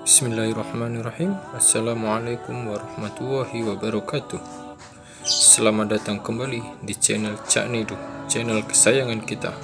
Bismillahirrahmanirrahim. Assalamualaikum warahmatullahi wabarakatuh. Selamat datang kembali di channel Cak Nidu, channel kesayangan kita.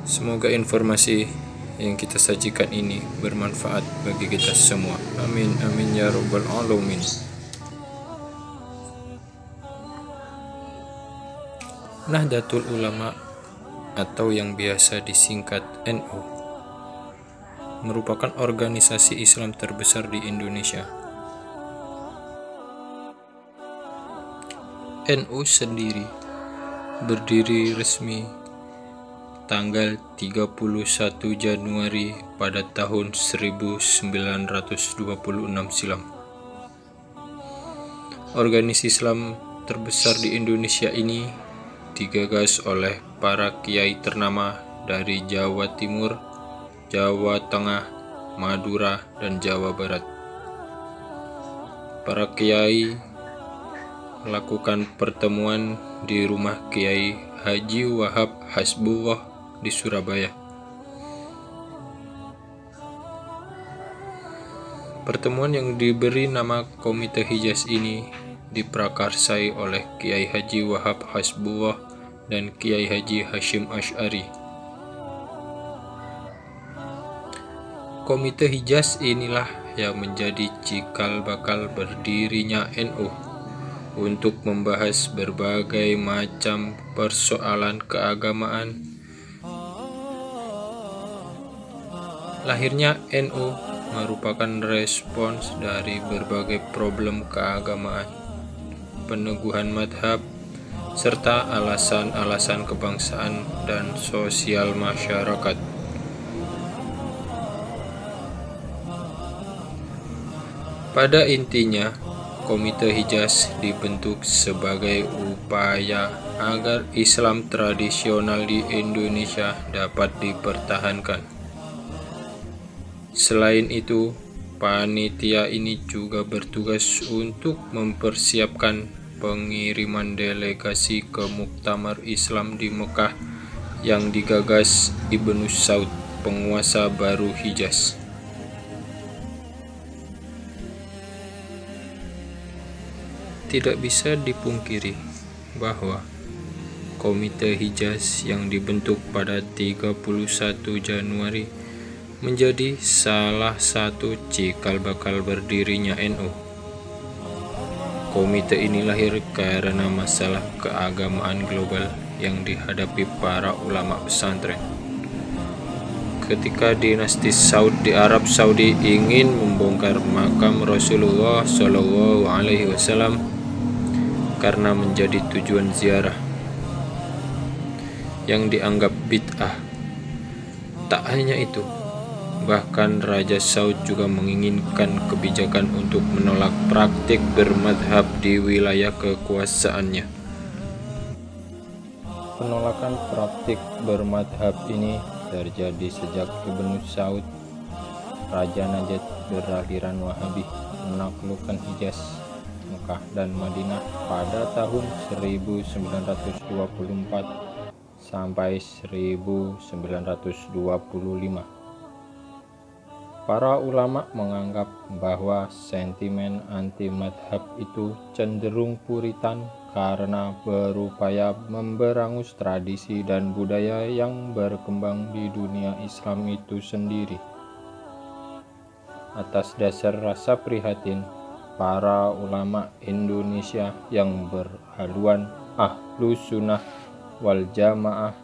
Semoga informasi yang kita sajikan ini bermanfaat bagi kita semua. Amin amin ya rabbal alamin. Nahdlatul Ulama atau yang biasa disingkat NU merupakan organisasi Islam terbesar di Indonesia. NU sendiri berdiri resmi tanggal 31 Januari pada tahun 1926 silam. Organisasi Islam terbesar di Indonesia ini digagas oleh para kiai ternama dari Jawa Timur, Jawa Tengah, Madura, dan Jawa Barat. Para kiai melakukan pertemuan di rumah Kiai Haji Wahab Hasbullah di Surabaya. Pertemuan yang diberi nama Komite Hijaz ini diprakarsai oleh Kiai Haji Wahab Hasbullah dan Kiai Haji Hashim Asy'ari. Komite Hijaz inilah yang menjadi cikal bakal berdirinya NU untuk membahas berbagai macam persoalan keagamaan. Lahirnya NU merupakan respons dari berbagai problem keagamaan, peneguhan madhab, serta alasan-alasan kebangsaan dan sosial masyarakat. Pada intinya, Komite Hijaz dibentuk sebagai upaya agar Islam tradisional di Indonesia dapat dipertahankan. Selain itu, panitia ini juga bertugas untuk mempersiapkan pengiriman delegasi ke Muktamar Islam di Mekah yang digagas Ibnu Saud, penguasa baru Hijaz. Tidak bisa dipungkiri bahwa Komite Hijaz yang dibentuk pada 31 Januari menjadi salah satu cikal bakal berdirinya NU. Komite ini lahir karena masalah keagamaan global yang dihadapi para ulama pesantren. Ketika dinasti Saud di Arab Saudi ingin membongkar makam Rasulullah Shallallahu Alaihi Wasallam karena menjadi tujuan ziarah yang dianggap bid'ah. Tak hanya itu, bahkan Raja Saud juga menginginkan kebijakan untuk menolak praktik bermadhab di wilayah kekuasaannya. Penolakan praktik bermadhab ini terjadi sejak Ibnu Saud, Raja Najd beraliran Wahabi, menaklukkan Hijaz, Mekah dan Madinah pada tahun 1924 sampai 1925. Para ulama menganggap bahwa sentimen anti-madhab itu cenderung puritan karena berupaya memberangus tradisi dan budaya yang berkembang di dunia Islam itu sendiri. Atas dasar rasa prihatin, para ulama Indonesia yang berhaluan Ahlus Sunnah wal Jamaah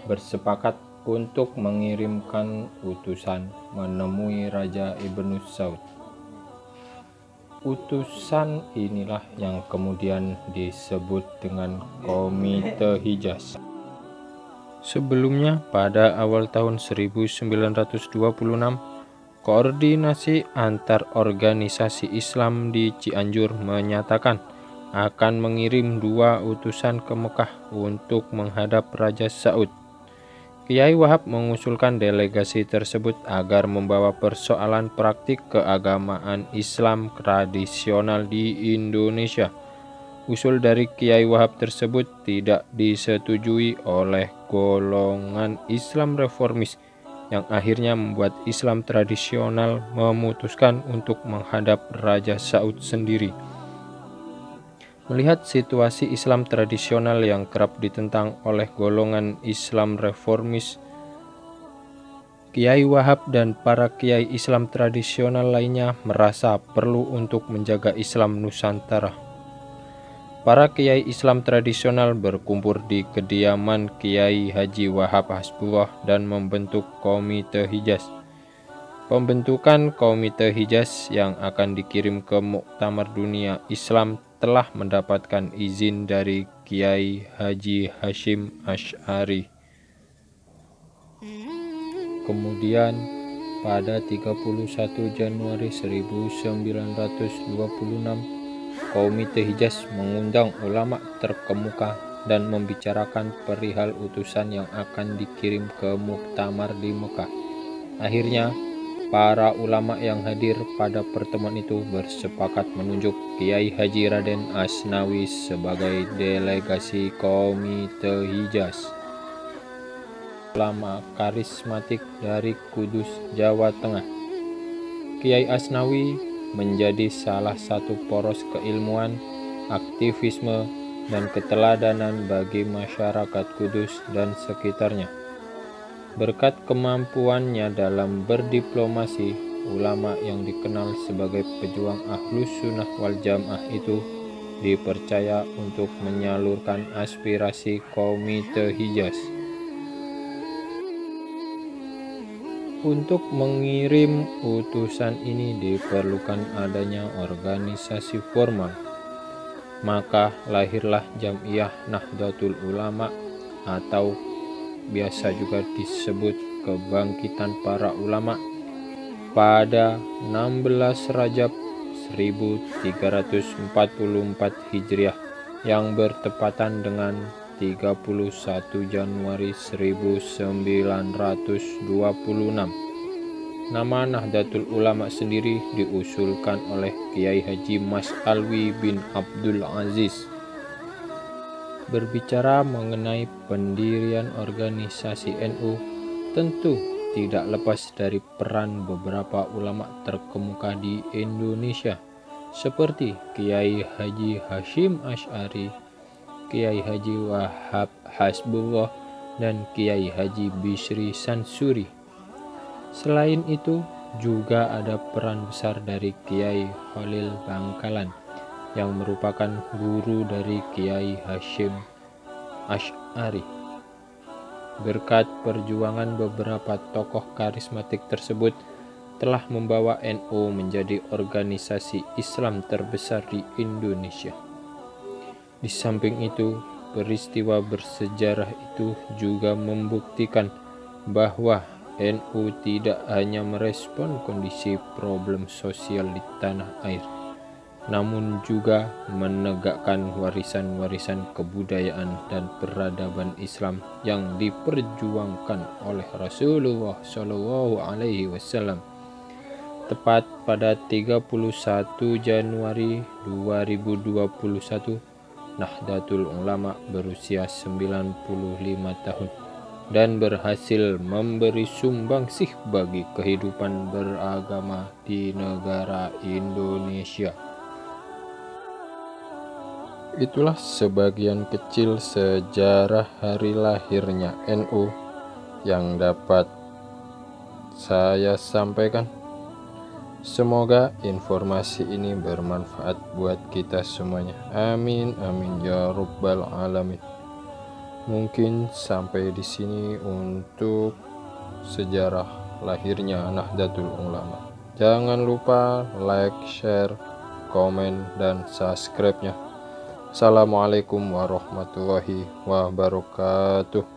bersepakat untuk mengirimkan utusan menemui Raja Ibnu Saud. Utusan inilah yang kemudian disebut dengan Komite Hijaz. Sebelumnya, pada awal tahun 1926, koordinasi antar organisasi Islam di Cianjur menyatakan akan mengirim 2 utusan ke Mekah untuk menghadap Raja Saud. Kiai Wahab mengusulkan delegasi tersebut agar membawa persoalan praktik keagamaan Islam tradisional di Indonesia. Usul dari Kiai Wahab tersebut tidak disetujui oleh golongan Islam reformis yang akhirnya membuat Islam tradisional memutuskan untuk menghadap Raja Saud sendiri. Melihat situasi Islam tradisional yang kerap ditentang oleh golongan Islam reformis, Kiai Wahab dan para kiai Islam tradisional lainnya merasa perlu untuk menjaga Islam Nusantara. Para kiai Islam tradisional berkumpul di kediaman Kiai Haji Wahab Hasbullah dan membentuk Komite Hijaz. Pembentukan Komite Hijaz yang akan dikirim ke Muktamar Dunia Islam telah mendapatkan izin dari Kiai Haji Hasyim Asy'ari. Kemudian pada 31 Januari 1926, Komite Hijaz mengundang ulama terkemuka dan membicarakan perihal utusan yang akan dikirim ke Muktamar di Mekah. Akhirnya, para ulama yang hadir pada pertemuan itu bersepakat menunjuk Kiai Haji Raden Asnawi sebagai delegasi Komite Hijaz. Ulama karismatik dari Kudus, Jawa Tengah. Kiai Asnawi menjadi salah satu poros keilmuan, aktivisme, dan keteladanan bagi masyarakat Kudus dan sekitarnya. Berkat kemampuannya dalam berdiplomasi, ulama yang dikenal sebagai pejuang Ahlus Sunnah wal Jamaah itu dipercaya untuk menyalurkan aspirasi Komite Hijaz. Untuk mengirim utusan ini diperlukan adanya organisasi formal. Maka lahirlah Jam'iyah Nahdlatul Ulama atau biasa juga disebut Kebangkitan Para Ulama pada 16 Rajab 1344 Hijriah yang bertepatan dengan 31 Januari 1926. Nama Nahdlatul Ulama sendiri diusulkan oleh Kiai Haji Mas Alwi bin Abdul Aziz. Berbicara mengenai pendirian organisasi NU, tentu tidak lepas dari peran beberapa ulama terkemuka di Indonesia, seperti Kiai Haji Hasyim Asy'ari, Kiai Haji Wahab Hasbullah, dan Kiai Haji Bisri Sansuri. Selain itu, juga ada peran besar dari Kiai Khalil Bangkalan, yang merupakan guru dari Kiai Hasyim Asy'ari. Berkat perjuangan beberapa tokoh karismatik tersebut telah membawa NU menjadi organisasi Islam terbesar di Indonesia. Di samping itu, peristiwa bersejarah itu juga membuktikan bahwa NU tidak hanya merespon kondisi problem sosial di tanah air, namun juga menegakkan warisan-warisan kebudayaan dan peradaban Islam yang diperjuangkan oleh Rasulullah Shallallahu Alaihi Wasallam. Tepat pada 31 Januari 2021, Nahdlatul Ulama berusia 95 tahun dan berhasil memberi sumbangsih bagi kehidupan beragama di negara Indonesia. Itulah sebagian kecil sejarah hari lahirnya NU yang dapat saya sampaikan. Semoga informasi ini bermanfaat buat kita semuanya. Amin amin ya rabbal alamin. Mungkin sampai di sini untuk sejarah lahirnya Nahdlatul Ulama. Jangan lupa like, share, komen, dan subscribe-nya. Assalamualaikum warahmatullahi wabarakatuh.